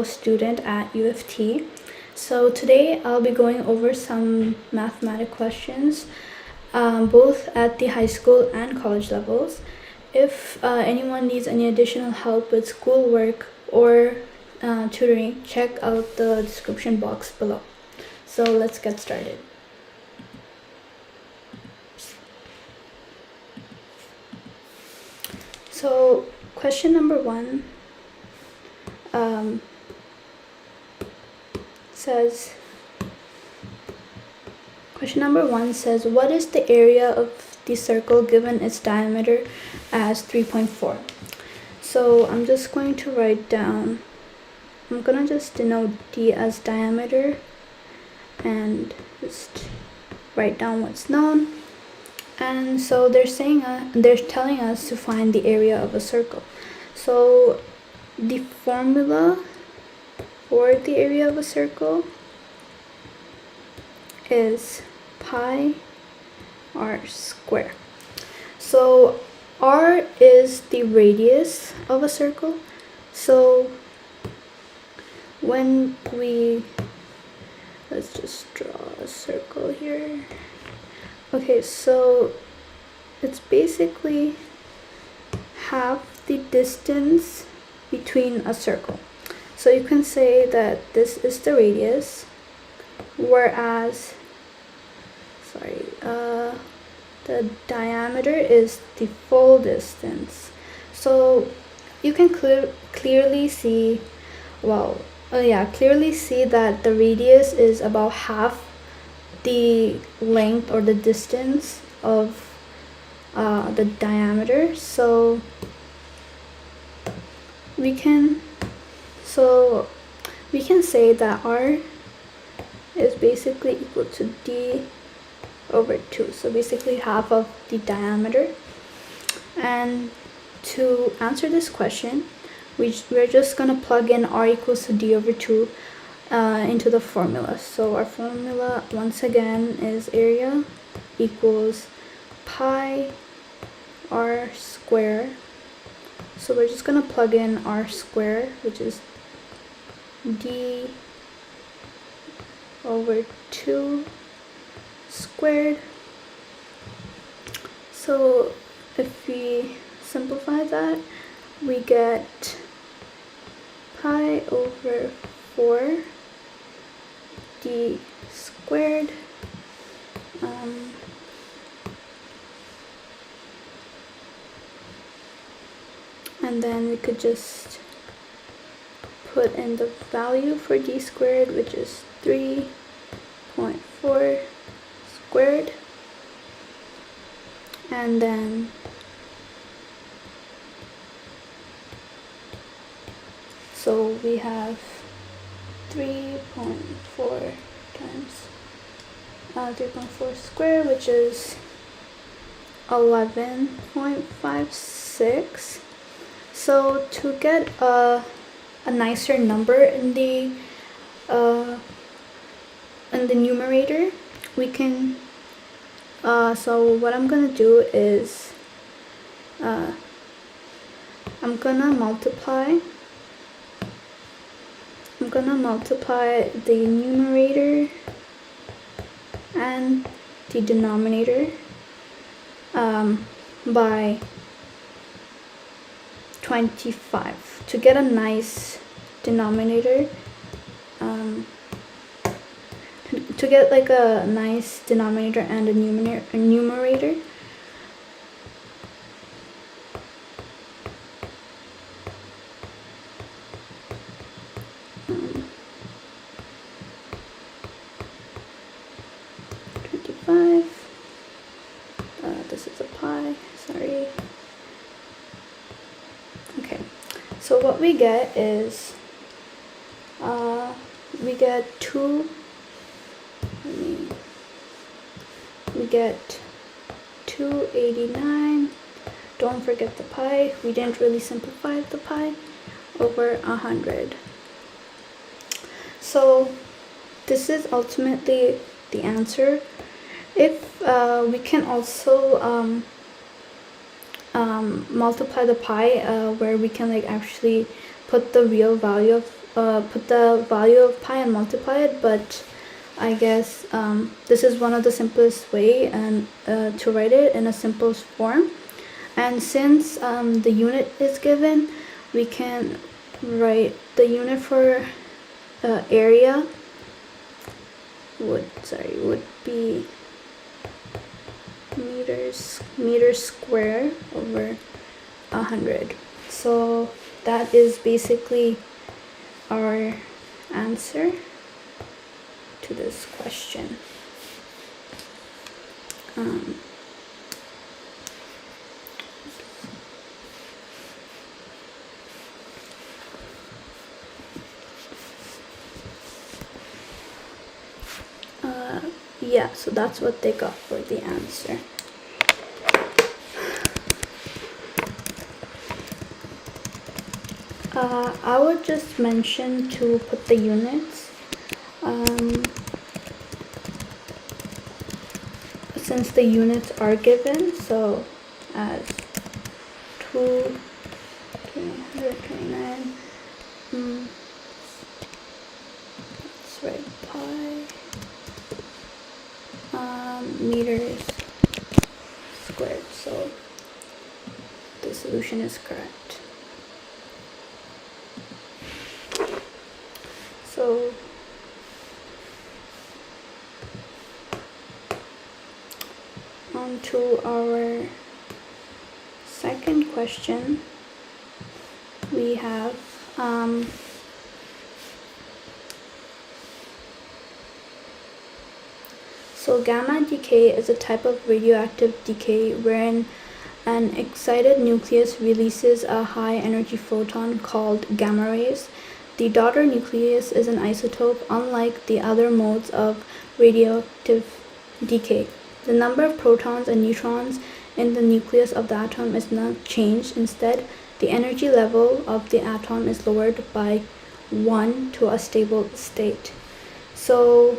student at U of T. So today I'll be going over some mathematic questions, both at the high school and college levels. If anyone needs any additional help with schoolwork or tutoring, check out the description box below. So let's get started. So question number 1 says, what is the area of the circle given its diameter as 3.4? So I'm just going to write down, I'm gonna just denote D as diameter and just write down what's known. And so they're telling us to find the area of a circle. So the formula for the area of a circle is pi r square. So r is the radius of a circle. So when let's just draw a circle here. Okay, so it's basically half the distance between a circle. So you can say that this is the radius, whereas the diameter is the full distance. So you can clearly see that the radius is about half the length or the distance of the diameter. So we can say that r is basically equal to d over 2, so basically half of the diameter. And to answer this question, we're just gonna plug in r equals to d over 2 into the formula. So our formula once again is area equals pi r square. So we're just gonna plug in r square, which is d over 2 squared. So if we simplify that, we get pi over 4 d squared and then we could just put in the value for d squared, which is 3.4 squared, and then so we have 3.4 times 3.4 squared, which is 11.56. So to get a nicer number in the numerator, we can so what I'm gonna do is I'm gonna multiply the numerator and the denominator by 25 to get a nice denominator, to get like a nice denominator and a numerator. This is a pi, sorry. Okay, so what we get is we get 289. Don't forget the pi, we didn't really simplify the pi, over 100. So this is ultimately the answer. If we can also multiply the pi, where we can like actually put the real value put the value of pi and multiply it, but I guess this is one of the simplest way and to write it in a simple form. And since the unit is given, we can write the unit for area would be meters square over 100. So that is basically our answer to this question. Yeah, so that's what they got for the answer. I would just mention to put the units. Since the units are given, so as 229, let's write pi meters squared, so the solution is correct. So on to our second question, we have so gamma decay is a type of radioactive decay wherein an excited nucleus releases a high energy photon called gamma rays. The daughter nucleus is an isotope unlike the other modes of radioactive decay. The number of protons and neutrons in the nucleus of the atom is not changed. Instead, the energy level of the atom is lowered by 1 to a stable state. So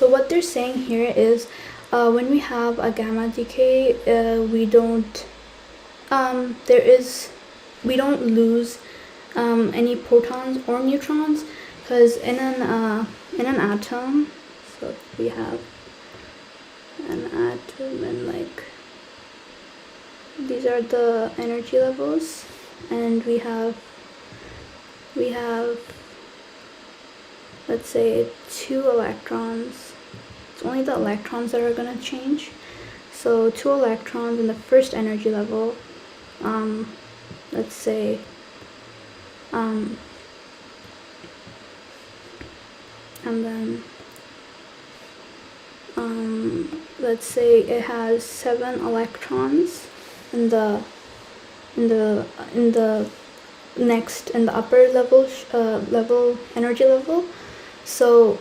what they're saying here is when we have a gamma decay, we don't lose any protons or neutrons, because in an atom, so we have an atom and like these are the energy levels, and we have let's say 2 electrons. It's only the electrons that are going to change. So 2 electrons in the first energy level, let's say and then let's say it has 7 electrons in the upper level energy level. So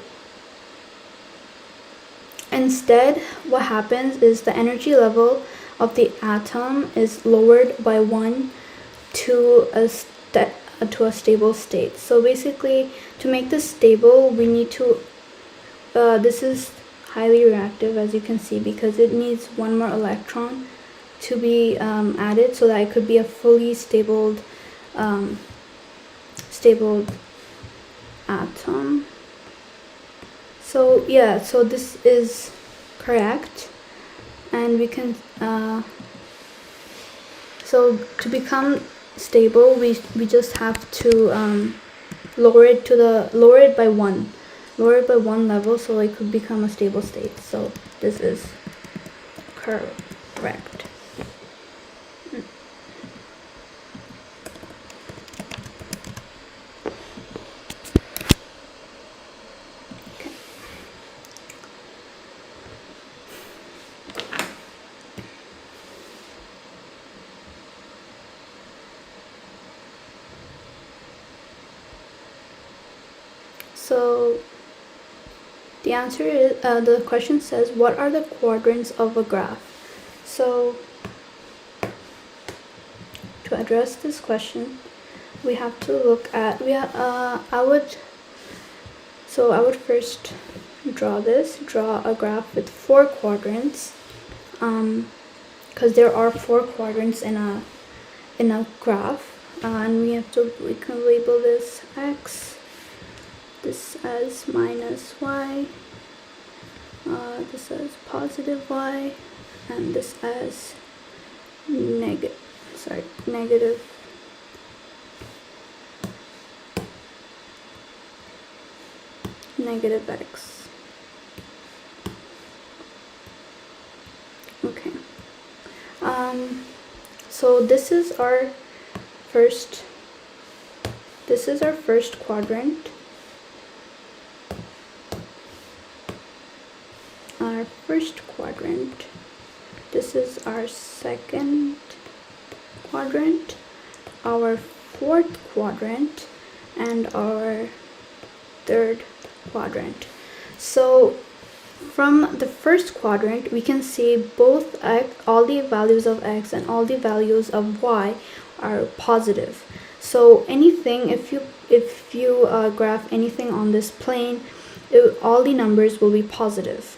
instead, what happens is the energy level of the atom is lowered by 1 to a stable state. So basically, to make this stable, we need to this is highly reactive, as you can see, because it needs 1 more electron to be added so that it could be a fully stabled atom. So yeah, so this is correct, and we can so to become stable, we just have to lower it by one level, so it could become a stable state. So this is correct. So the answer is, the question says, what are the quadrants of a graph? So to address this question, we have to look at, I would first draw a graph with 4 quadrants, because there are 4 quadrants in in a graph, and we can label this x, this as minus y, this as positive y, and this as negative x. Okay. So this is our first quadrant. Our first quadrant. This is our second quadrant, our fourth quadrant, and our third quadrant. So from the first quadrant, we can see both all the values of x and all the values of y are positive. So anything, if you graph anything on this plane, all the numbers will be positive.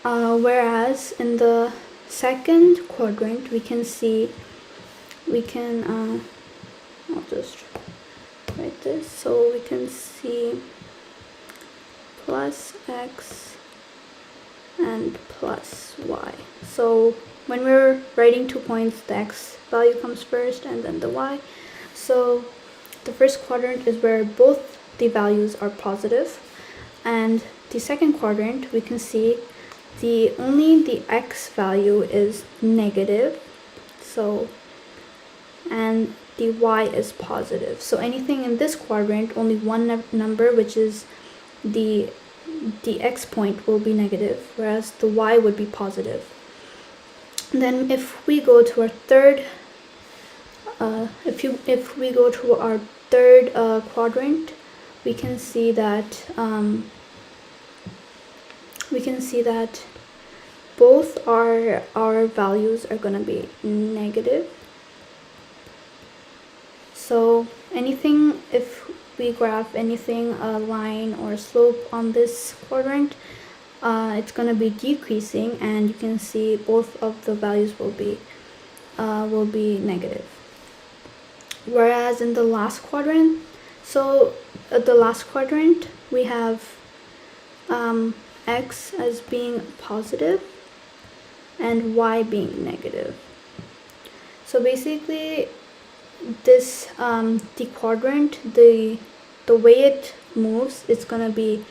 Whereas in the second quadrant, I'll just write this, so we can see plus x and plus y. So when we're writing 2 points, the x value comes first and then the y. So the first quadrant is where both the values are positive, and the second quadrant, we can see only the x value is negative, so, and the y is positive. So anything in this quadrant, only one number, which is the x point, will be negative, whereas the y would be positive. Then if we go to our third quadrant, we can see that both our values are going to be negative. So anything, if we graph anything, a line or slope on this quadrant, it's going to be decreasing, and you can see both of the values will be negative. Whereas in the last quadrant, we have x as being positive and y being negative. So basically, this the quadrant, the way it moves, it's gonna be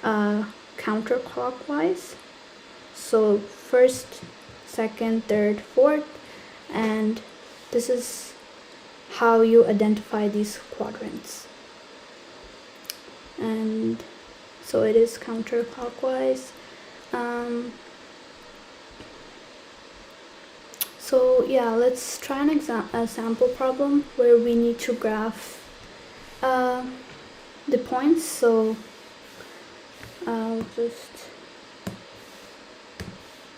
counterclockwise. So first, second, third, fourth, and this is how you identify these quadrants. And so it is counterclockwise. So yeah, let's try a sample problem where we need to graph the points. So I'll just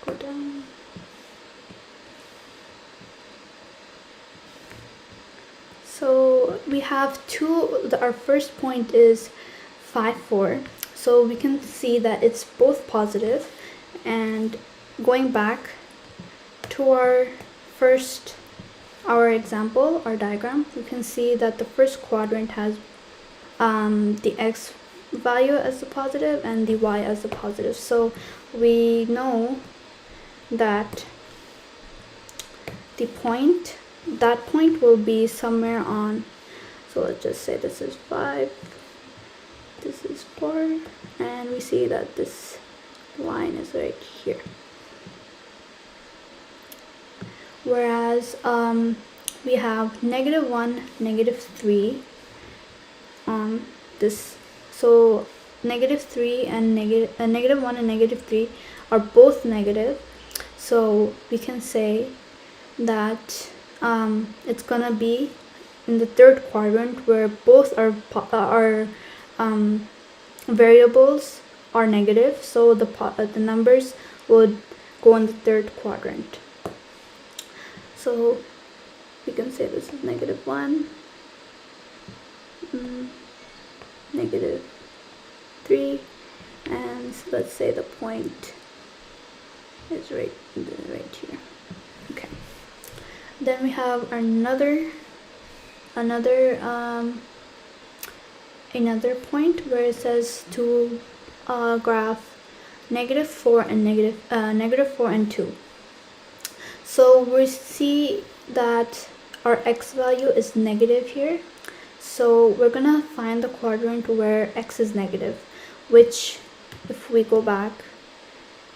go down. So we have our first point is 5, 4. So we can see that it's both positive, and going back to our example, our diagram, we can see that the first quadrant has the x value as the positive and the y as the positive. So we know that that point will be somewhere on, so let's just say this is 5, this is 4, and we see that this line is right here. Whereas we have -1, -3 on this. So -3 and -1 and -3 are both negative. So we can say that it's gonna be in the third quadrant where both our variables are negative. So the numbers would go in the third quadrant. So we can say this is -1, -3, and let's say the point is right here. Okay. then we have another point where it says to graph -4 and -4 and 2. So we see that our x value is negative here. So we're gonna find the quadrant where x is negative, which, if we go back,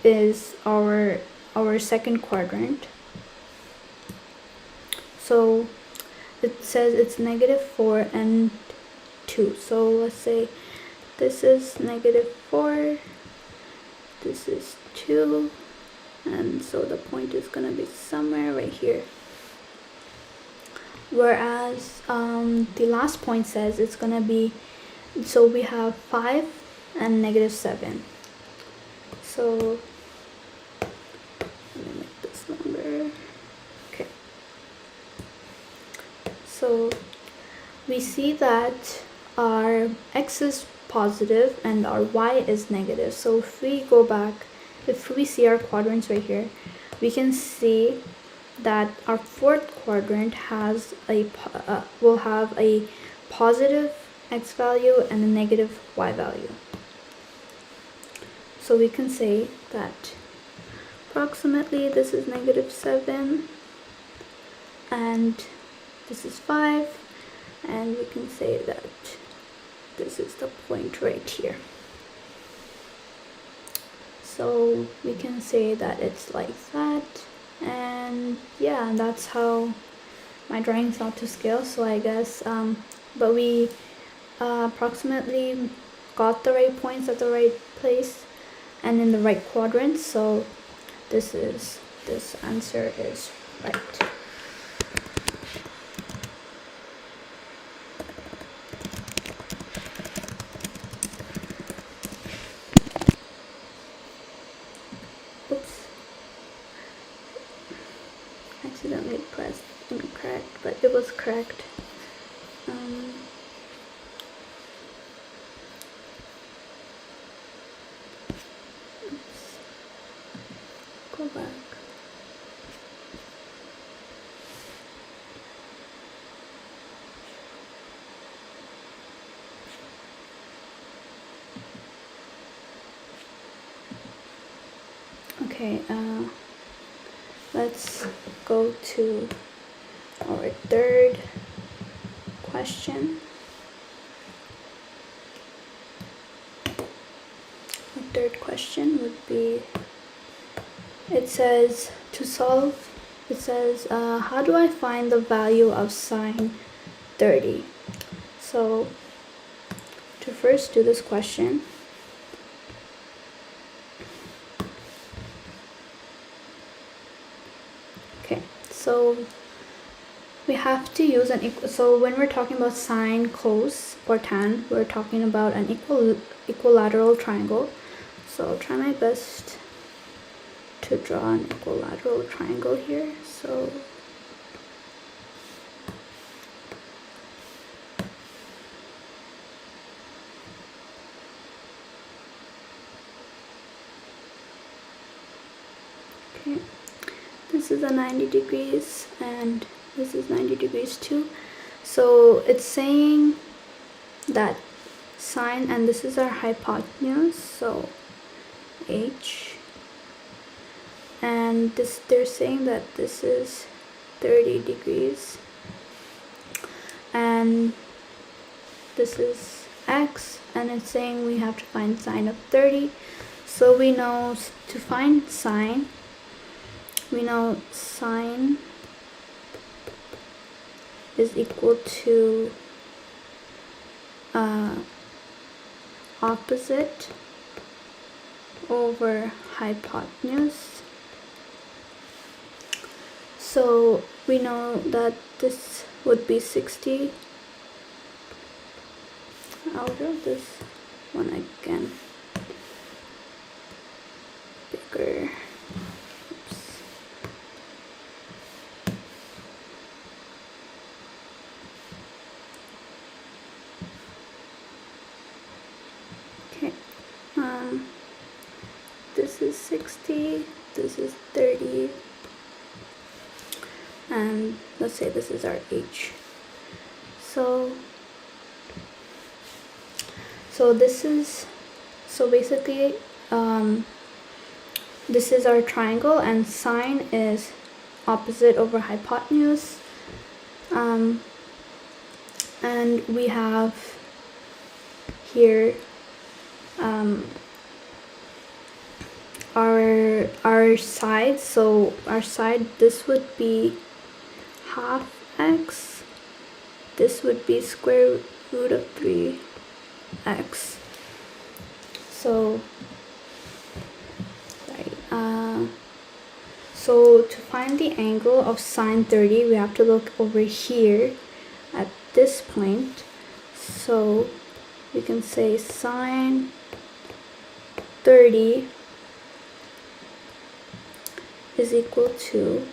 is our second quadrant. So it says it's -4 and 2. So let's say this is -4, this is 2, and so the point is gonna be somewhere right here. Whereas the last point says it's gonna be, so we have 5 and -7. So let me make this longer. Okay. So we see that our x is positive and our y is negative. So if we go back, if we see our quadrants right here, we can see that our fourth quadrant has will have a positive x value and a negative y value. So we can say that approximately this is -7 and this is 5, and we can say that this is the point right here. So we can say that it's like that, and yeah, that's how my drawing's not to scale. So I guess but we approximately got the right points at the right place and in the right quadrant, so this answer is right. Oops, accidentally pressed incorrect, but it was correct. Go back. Okay, let's go to our third question. The third question would be, it says how do I find the value of sine 30? So to first do this question, okay, so we have to use an equal. So when we're talking about sine, cos, or tan, we're talking about an equilateral triangle. So I'll try my best to draw an equilateral triangle here. So okay, this is a 90 degrees and this is 90 degrees too. So it's saying that sine, and this is our hypotenuse, so h, and they're saying that this is 30 degrees and this is x, and it's saying we have to find sine of 30. So we know to find sine, we know sine is equal to opposite over hypotenuse. So we know that this would be 60. I'll draw this one again bigger. Oops. Okay, this is 60, this is 30, and let's say this is our h. So basically this is our triangle, and sine is opposite over hypotenuse, and we have here our side. So our side, this would be half x, this would be square root of 3x. So to find the angle of sine 30, we have to look over here at this point. So we can say sine 30 is equal to,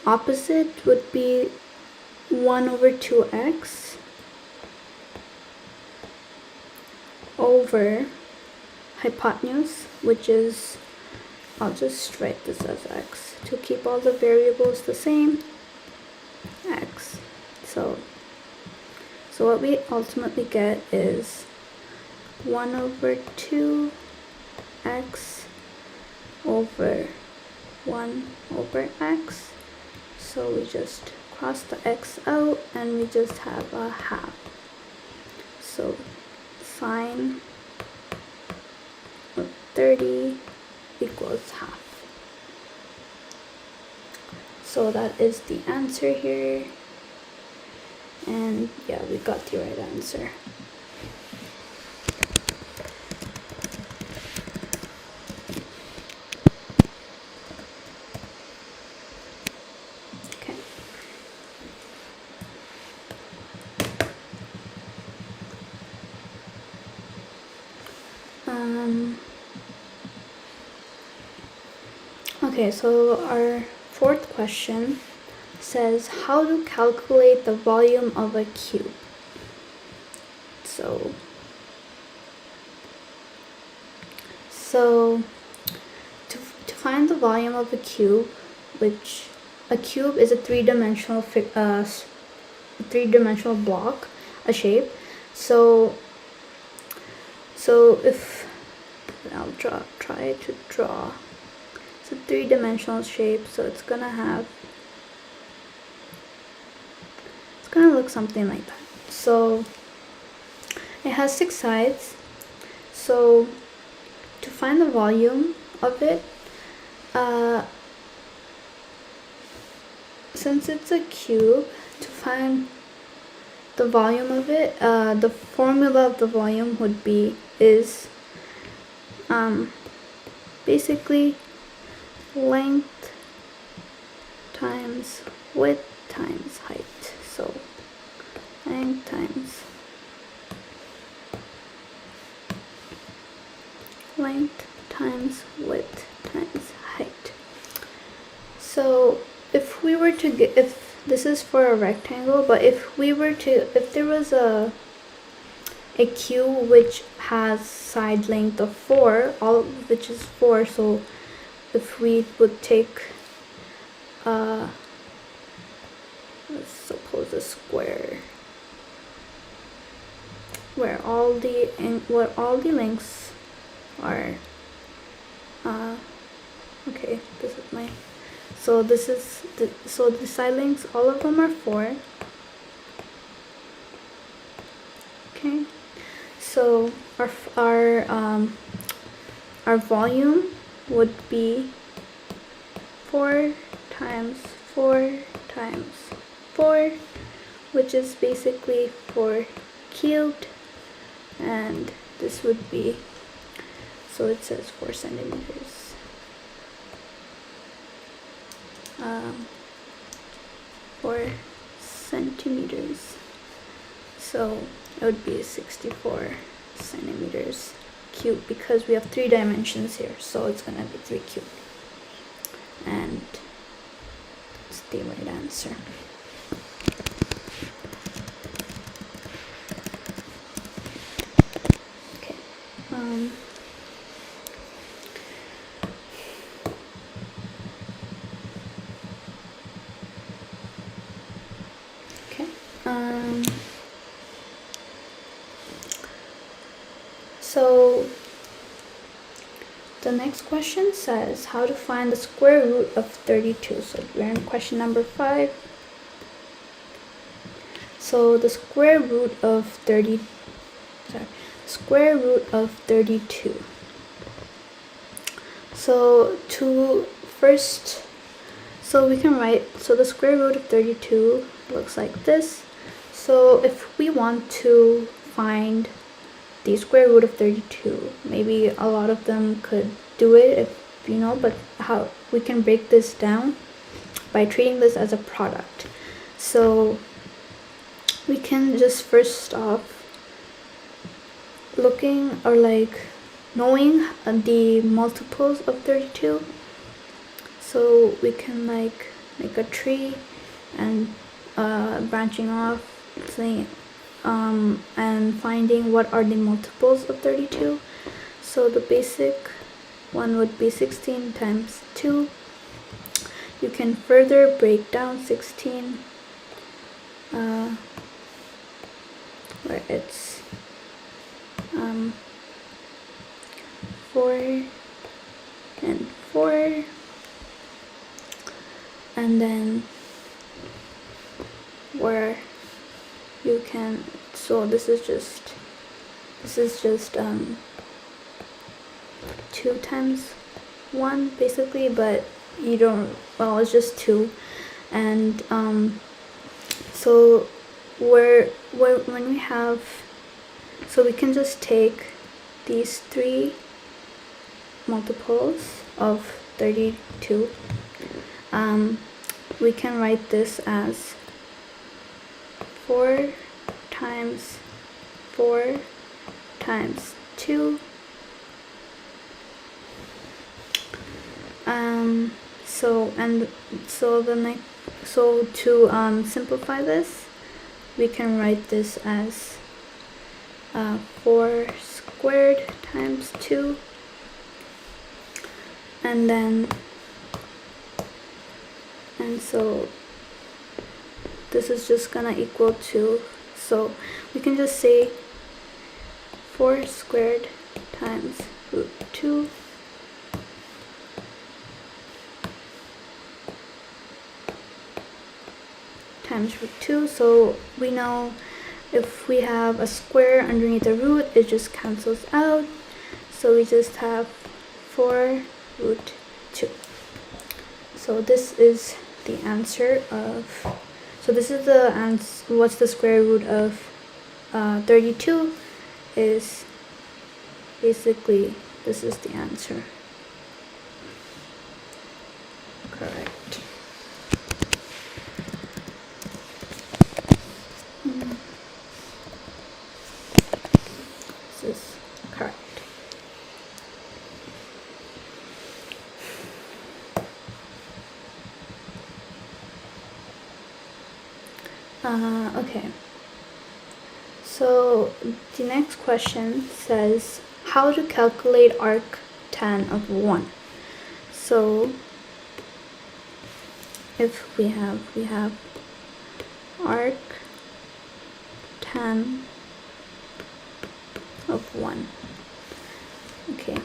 opposite would be 1 over 2x over hypotenuse, which is, I'll just write this as x to keep all the variables the same, x. So what we ultimately get is 1 over 2x over 1 over x. So we just cross the x out and we just have a half. So sine of 30 equals half. So that is the answer here, and yeah, we got the right answer. Okay. Okay, so our fourth question says how to calculate the volume of a cube. So to find the volume of a cube, which a cube is a three-dimensional block, a shape. So if I'll try to draw. It's a three-dimensional shape, so it's gonna look something like that. So it has 6 sides. So to find the volume of it, since it's a cube, to find the volume of it, the formula of the volume is basically length times width times height. So length times width times height. So if we were to get, if this is for a rectangle, but if there was a cube which has side length of 4, all of which is 4, so if we would take let's suppose a square where all the lengths are okay, this is my, so this is the side lengths, all of them are 4. Okay, so our volume would be 4 times 4 times 4, which is basically 4 cubed, and this would be, so it says 4 centimeters. 4 centimeters. So it would be 64 centimeters cubed, because we have 3 dimensions here, so it's gonna be 3 cubed, and that's the right answer. Okay. So the next question says how to find the square root of 32. So we're in question number 5. So the square root of 32. So we can write, so the square root of 32 looks like this. So if we want to find the square root of 32, maybe a lot of them could do it, if you know, but how we can break this down by treating this as a product. So we can just first off looking or like knowing the multiples of 32. So we can like make a tree and branching off, saying and finding what are the multiples of 32. So the basic one would be 16 times 2. You can further break down 16 where it's 4 and 4, and then where you can, so this is just 2 times 1 basically, but you don't, well, it's just 2. And so when we have, so we can just take these 3 multiples of 32. We can write this as 4 times 4 times 2. So to simplify this, we can write this as 4 squared times 2, and so this is just gonna equal to, so we can just say 4 squared times root 2 times root 2. So we know if we have a square underneath the root, it just cancels out. So we just have 4 root 2. So this is the answer of, so this is the answer, what's the square root of 32 is basically, this is the answer. Correct. This is correct. Okay, so the next question says how to calculate arctan of 1. So if we have arctan of 1. Okay,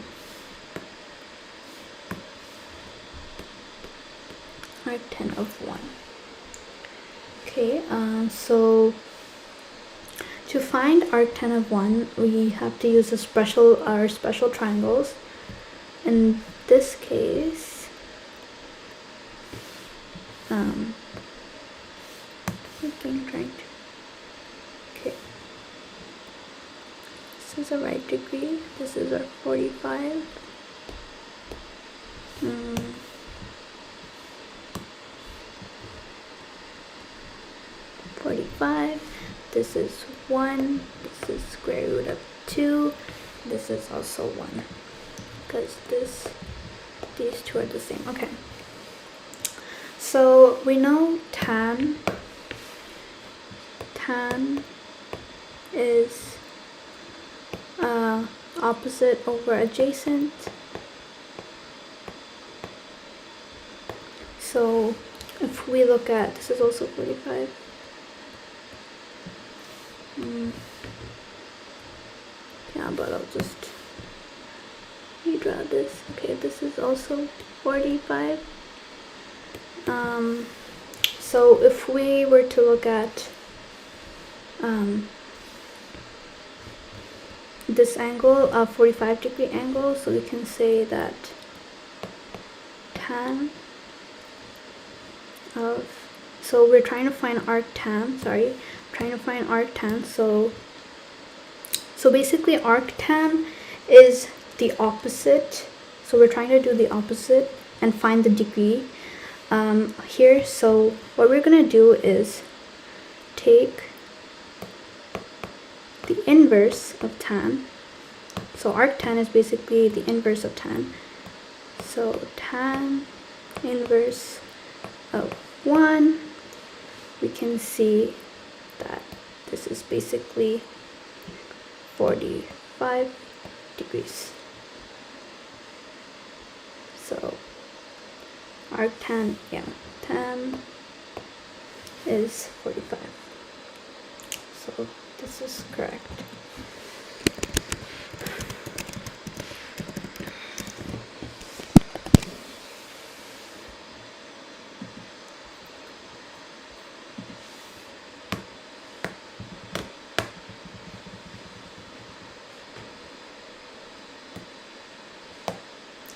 arctan of 1. Okay, so to find arctan of 1, we have to use our special triangles. In this case, okay, this is a right degree, this is our 45. 45. This is 1. This is square root of 2. This is also 1 because these two are the same. Okay. So we know tan is opposite over adjacent. So if we look at, this is also 45. Yeah, but I'll just redraw this. Okay, this is also 45. So if we were to look at this angle, a 45-degree angle, so we can say that tan of, so we're trying to find arctan, so basically arctan is the opposite, so we're trying to do the opposite and find the degree here. So what we're going to do is take the inverse of tan. So arctan is basically the inverse of tan. So tan inverse of 1, we can see that this is basically 45 degrees. So arctan, yeah, tan is 45. So this is correct.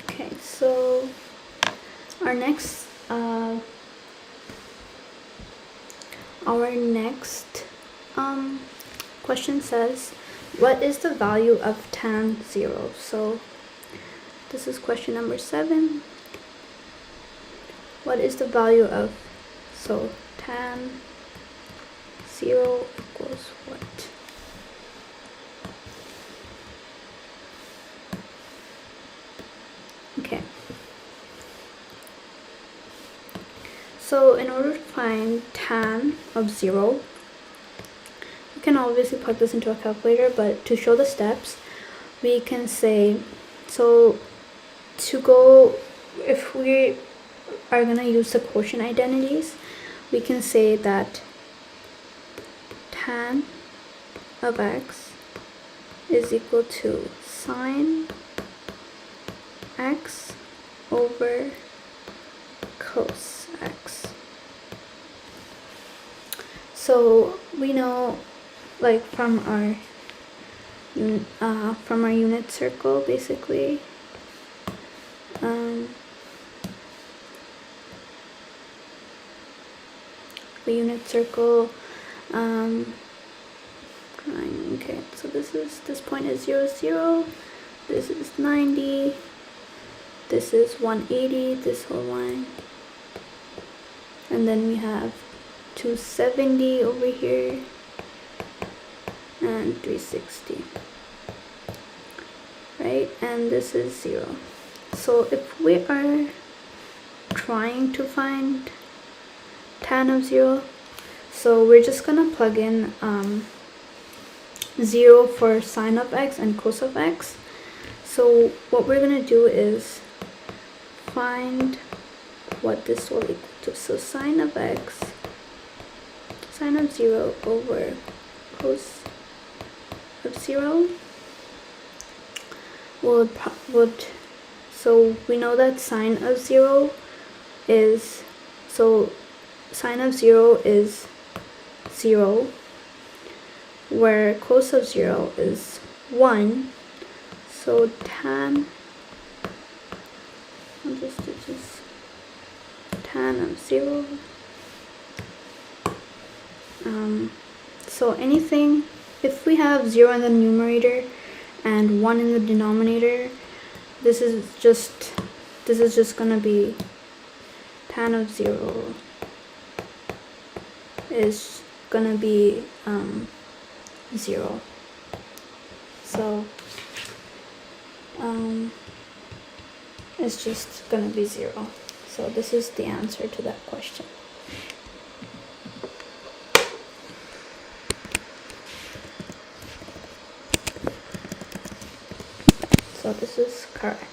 Okay, so our next question says, what is the value of tan 0? So this is question number 7. What is the value of, so tan 0 equals what? Okay. So in order to find tan of 0, we can obviously plug this into a calculator, but to show the steps, we can say, so to go, if we are going to use the quotient identities, we can say that tan of x is equal to sine x over cos x. So we know, like from our unit circle, basically, the unit circle, okay, so this point is 0, 0, this is 90, this is 180, this whole line, and then we have 270 over here and 360, right? And this is 0. So if we are trying to find tan of 0, so we're just gonna plug in 0 for sine of x and cos of x. So what we're gonna do is find what this will equal to. So sine of x, sine of 0 over cos of 0 would, so we know that sine of 0 is, so sine of 0 is 0, where cos of 0 is 1. So tan, I'll just do this, tan of 0. So anything, if we have 0 in the numerator and 1 in the denominator, this is just gonna be tan of 0 is gonna be 0. So it's just gonna be 0. So this is the answer to that question. So this is correct.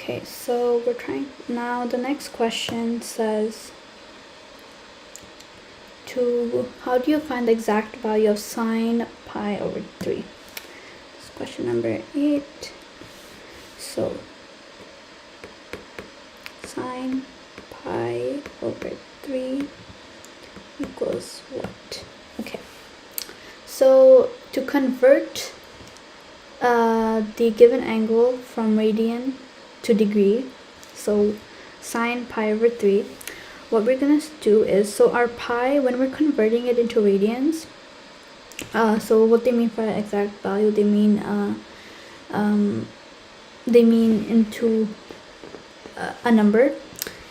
Okay, so we're trying now. The next question says how do you find the exact value of sine pi over 3? This is question number 8. So sine pi over 3 equals what? Okay, so to convert the given angle from radian to degree, so sine pi over 3, what we're gonna do is, so our pi, when we're converting it into radians, so what they mean by exact value, they mean into a number.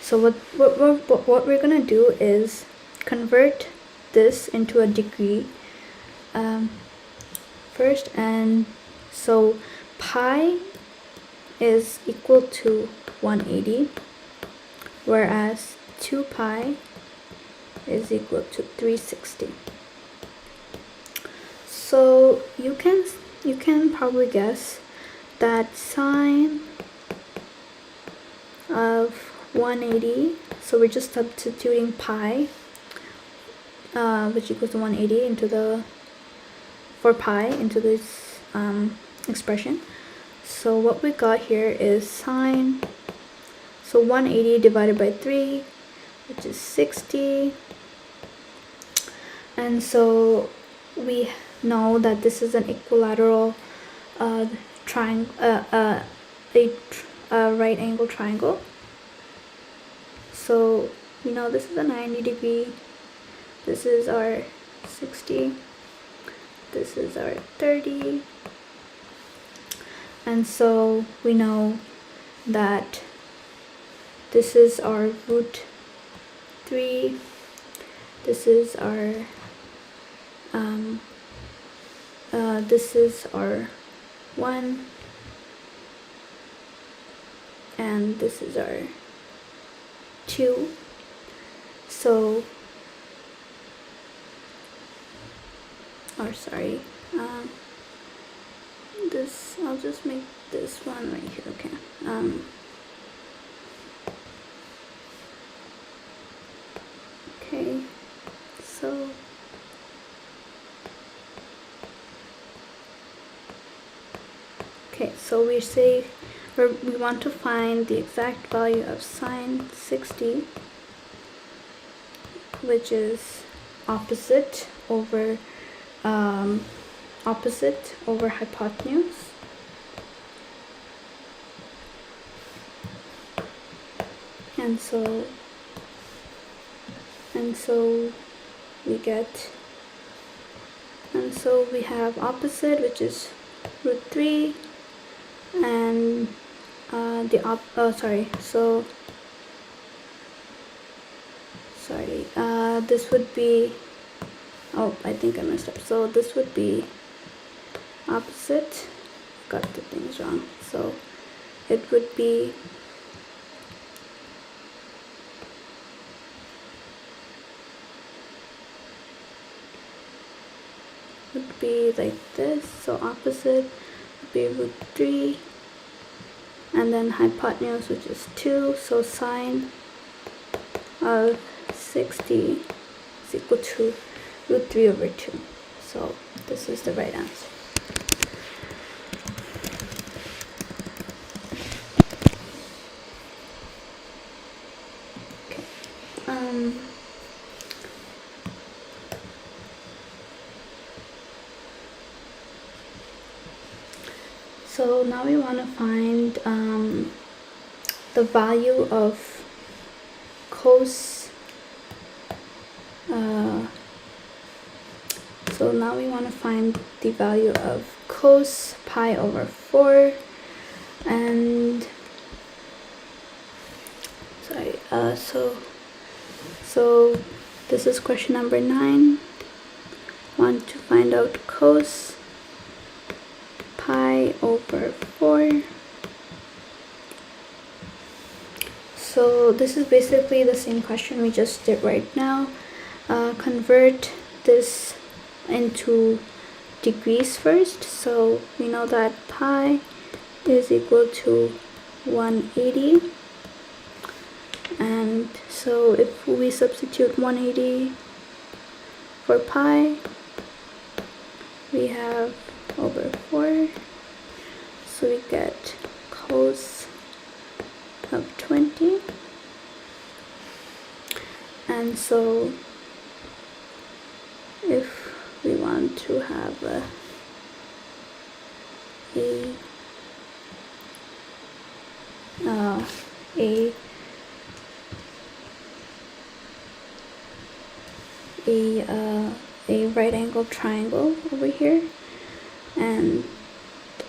So what we're gonna do is convert this into a degree first, and so pi is equal to 180, whereas 2 pi is equal to 360. So you can probably guess that sine of 180, so we're just substituting pi, which equals to 180 into this expression. So what we got here is sine, so 180 divided by 3, which is 60, and so we know that this is an equilateral triangle, a right angle triangle. So we know this is a 90 degree, this is our 60, this is our 30, and so we know that this is our root 3, this is our this is our 1, and this is our 2. So this, I'll just make this one right here. Okay. Okay, so we say we want to find the exact value of sine 60, which is opposite over hypotenuse. And so we have opposite, which is root 3, and this would be, I think I messed up. So this would be opposite, got the things wrong. So it would be like this. So opposite would be root 3, and then hypotenuse, which is 2. So sine of 60 is equal to root 3 over 2. So this is the right answer. Okay. So now we want to find the value of cos. So now we want to find the value of cos pi over 4, and so this is question number 9. Want to find out cos pi over 4. So this is basically the same question we just did right now. Convert this into degrees first. So we know that pi is equal to 180. And so if we substitute 180 for pi, we have over 4. So we get cos of 20. And so if we want to have a right angle triangle over here, and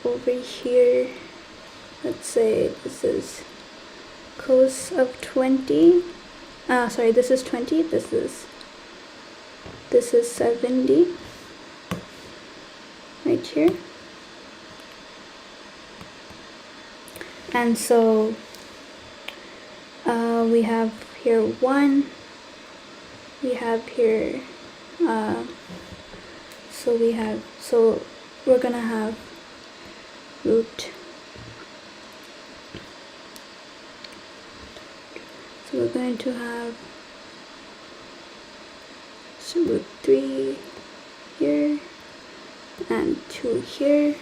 over here, let's say this is cos of 20. Sorry, this is 20. This is 70 right here. And so we have here 1, we have here so we're gonna have root, so we're going to have root 3 here and 2 here.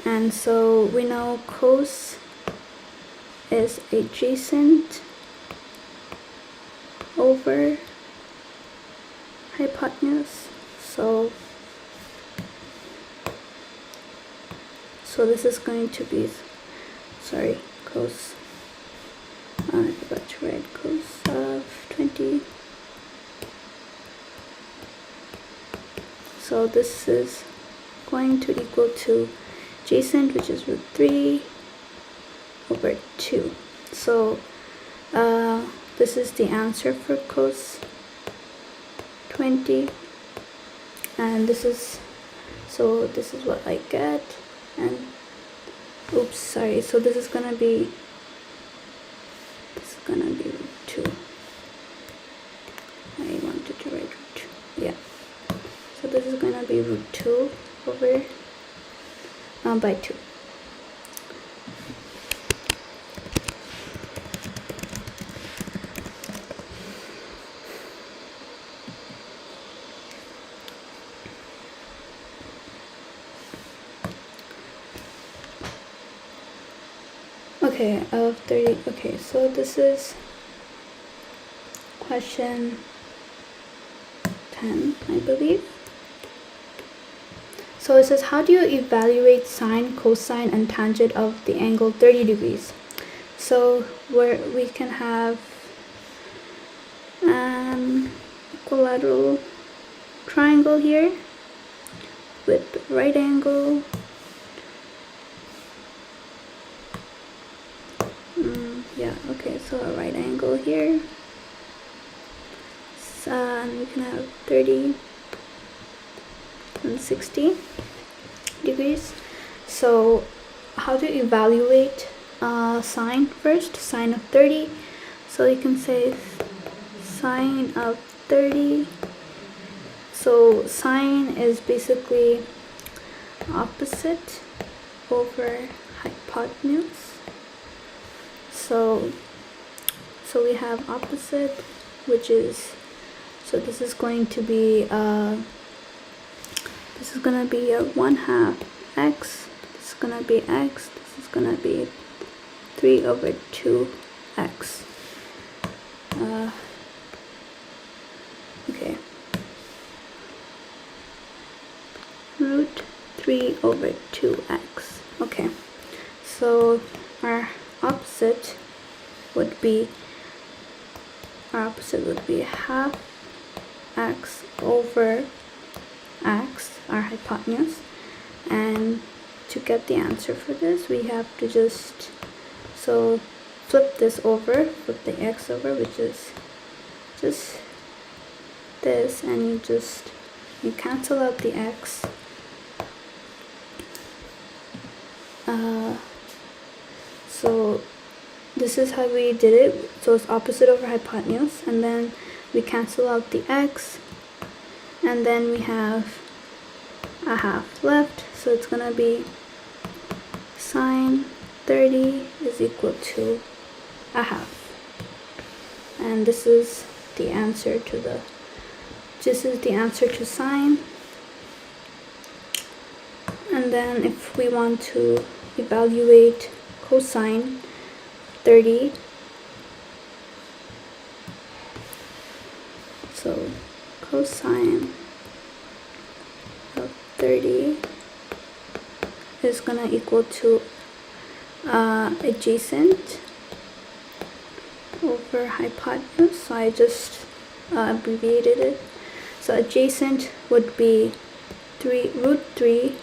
And so we know cos is adjacent over hypotenuse. So this is going to be, sorry, cos, I forgot to write cos of 20. So this is going to equal to adjacent, which is root 3 over 2. So this is the answer for cos 20, and this is what I get. And oops, sorry, so this is gonna be root 2. I wanted to write root 2, yeah. So this is gonna be root 2 over by 2. Okay, of 30. Okay, so this is question 10, I believe. So it says, how do you evaluate sine, cosine, and tangent of the angle 30 degrees? So where we can have an equilateral triangle here with right angle. Yeah, okay, so a right angle here. So, and we can have 30 and 60 degrees. So how to evaluate sine first? Sine of 30. So you can say sine of 30. So sine is basically opposite over hypotenuse. So we have opposite, which is, so this is going to be a 1/2 x. This is gonna be x. This is gonna be 3 over 2x. Okay. Root 3 over 2x. Okay. So our opposite would be 1/2 x over x, our hypotenuse. And to get the answer for this, we have to just flip this over, flip the x over, which is just this, and you cancel out the x. So this is how we did it. So it's opposite over hypotenuse, and then we cancel out the x, and then we have a half left. So So it's gonna be sine 30 is equal to a half. And this is the answer to sine. And then if we want to evaluate cosine 30, so cosine of 30 is gonna equal to adjacent over hypotenuse. So I just abbreviated it. So adjacent would be root 3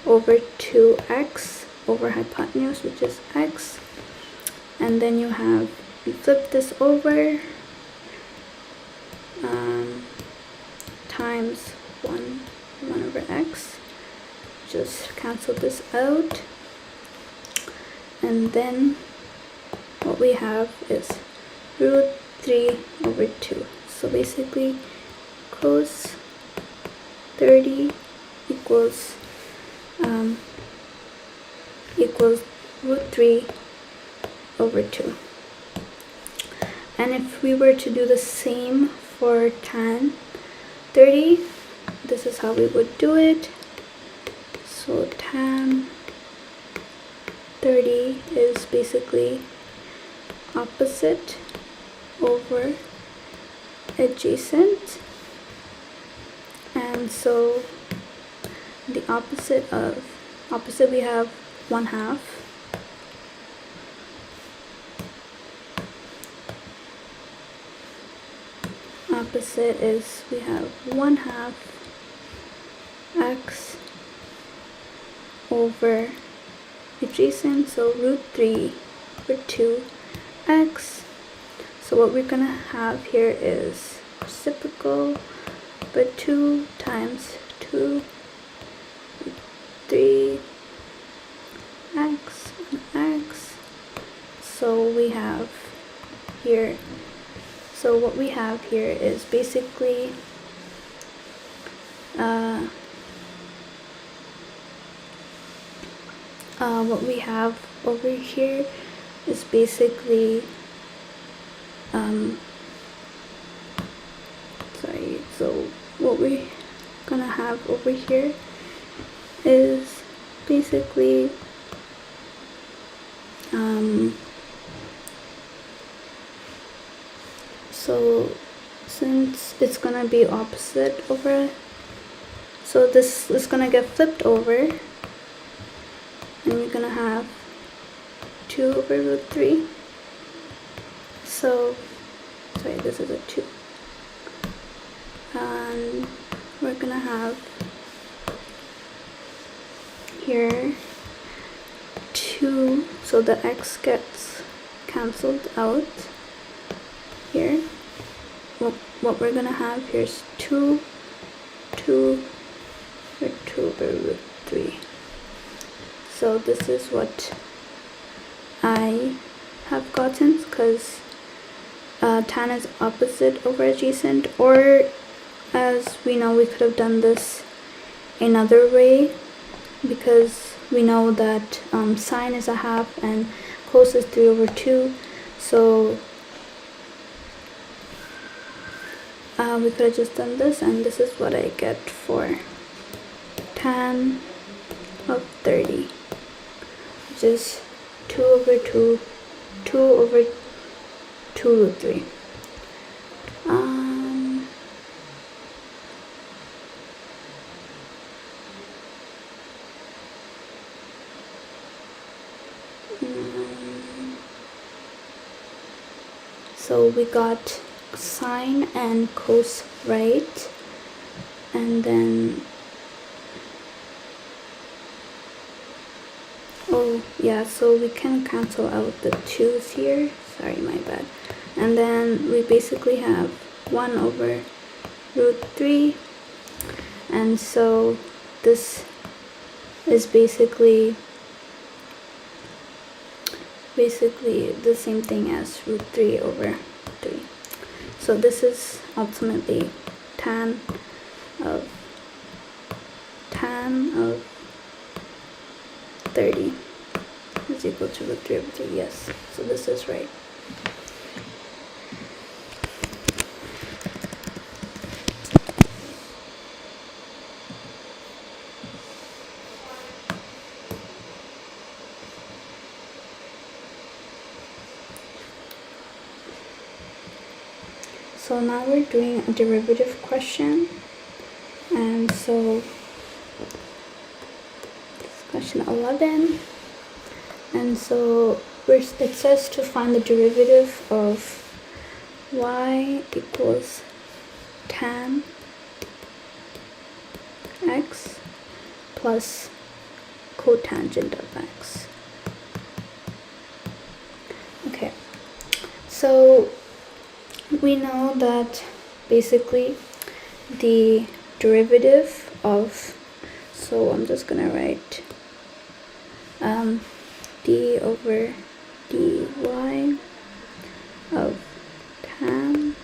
over 2x over hypotenuse, which is x. And then you flip this over, times 1 over x. Just cancel this out. And then what we have is root 3 over 2. So basically cos 30 equals root 3 over 2. And if we were to do the same for tan 30, this is how we would do it. So tan 30 is basically opposite over adjacent, and so the opposite we have 1/2, opposite is we have 1/2 x over adjacent, so root 3 over 2x. So what we're gonna have here is reciprocal, but 2 times 2, 3 x and x. So we have here, so what we have here is basically what we have over here is basically so what we're gonna have over here is basically so since it's gonna be opposite over, so this is gonna get flipped over, and we're gonna have 2 over root 3. So sorry, this is a 2, and we're gonna have here 2, so the x gets cancelled out here. What we're gonna have here is 2 over root 3. So this is what I have gotten, because tan is opposite over adjacent, or as we know, we could have done this another way, because we know that sine is 1/2 and cos is 3 over 2. So we could have just done this, and this is what I get for tan of 30, which is 2 over 2 over 2 root 3. So we got sine and cos right, and then so we can cancel out the 2's here, sorry, my bad. And then we basically have 1 over root 3, and so this is basically the same thing as root 3 over 3. So this is ultimately tan of 30 is equal to root 3 over 3. Yes, so this is right. So now we're doing a derivative question, and so it's question 11, and so it says to find the derivative of y equals tan x plus cotangent of x. Okay, so we know that basically the derivative of, so I'm just gonna write d over dy of tan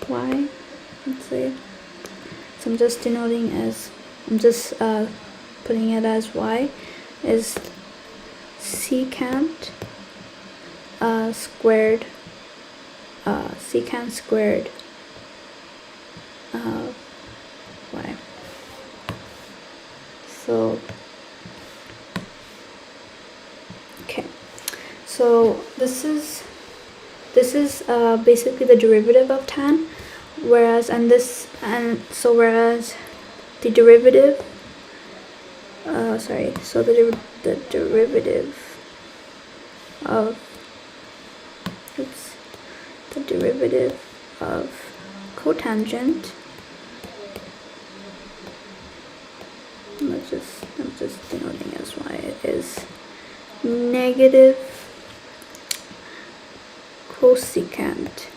y, let's say. So I'm just denoting as, I'm just putting it as y is secant squared secant squared y. So okay, so this is basically the derivative of tan, whereas whereas the derivative so the derivative of the derivative of cotangent, I'm just denoting as y, it is negative cosecant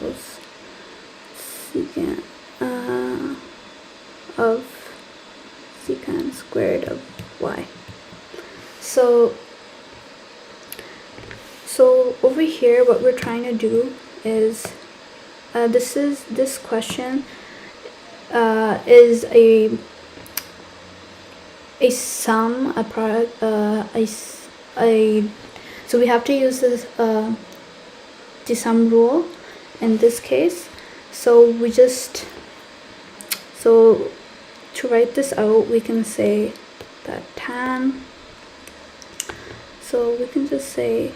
of secant squared of y. So over here what we're trying to do is this question is a sum, a product, so we have to use this the sum rule in this case. So to write this out, we can say that tan, so we can just say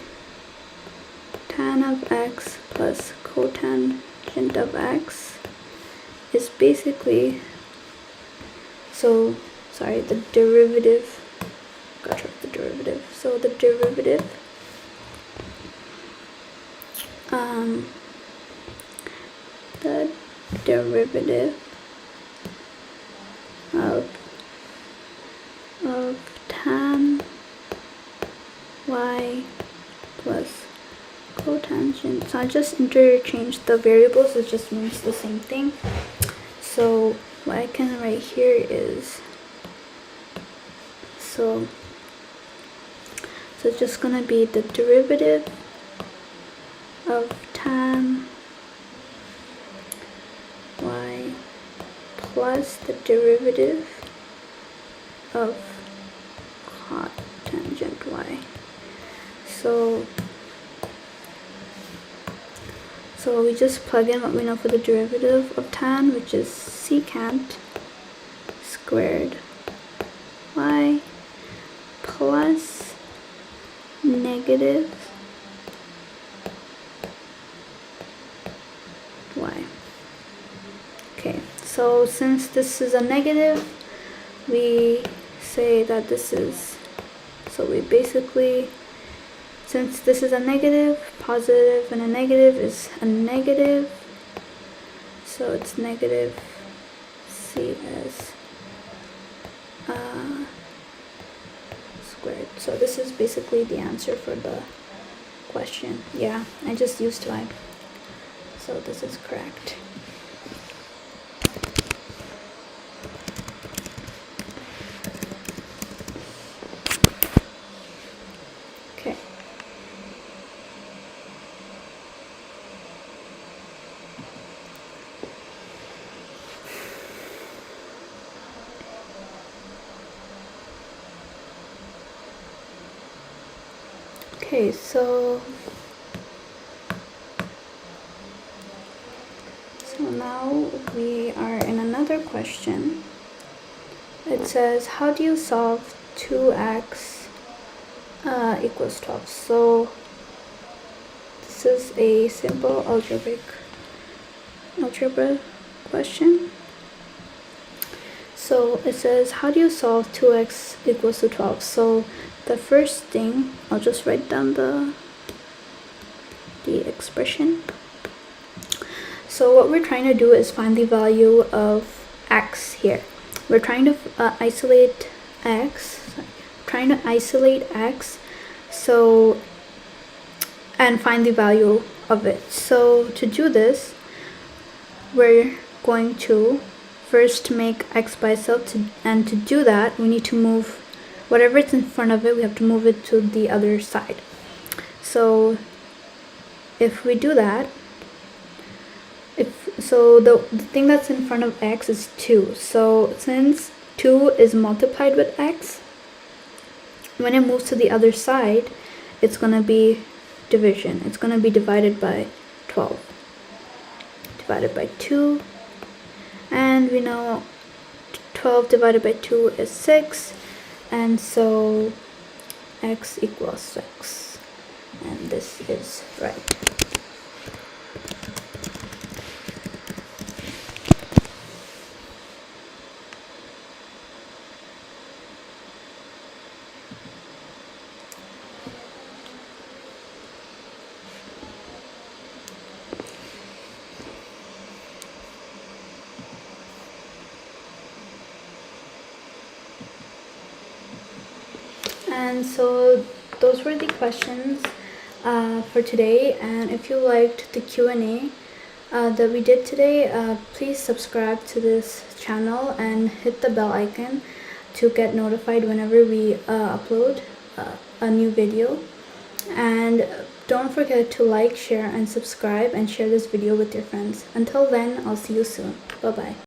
tan of x plus cotangent of x is basically, the derivative, got rid of the derivative, so the derivative of tan y plus cotangent, so I just interchanged the variables, it just means the same thing. So what I can write here is, so it's just gonna be the derivative of tan y plus the derivative of cotangent y. So we just plug in what we know for the derivative of tan, which is secant squared y plus negative y. Okay, so since this is a negative, we say that this is, so we basically, since this is a negative, positive and a negative is a negative, so it's negative cs squared. So this is basically the answer for the question. Yeah, I just used y, so this is correct. Okay. Okay, so now we are in another question. It says, how do you solve 2x equals 12? So this is a simple algebra question. So it says, how do you solve 2x equals to 12? So the first thing, I'll just write down the expression. So what we're trying to do is find the value of x here. We're trying to isolate x, so, and find the value of it. So to do this, we're going to first make x by itself, and to do that we need to move whatever is in front of it, we have to move it to the other side. So if we do that, the thing that's in front of x is 2. So since 2 is multiplied with x, when it moves to the other side, it's going to be division. It's going to be divided by 12. Divided by 2. And we know 12 divided by 2 is 6. And so x equals 6. And this is right. And so those were the questions for today. And if you liked the Q&A that we did today, please subscribe to this channel and hit the bell icon to get notified whenever we upload a new video. And don't forget to like, share, and subscribe, and share this video with your friends. Until then, I'll see you soon. Bye-bye.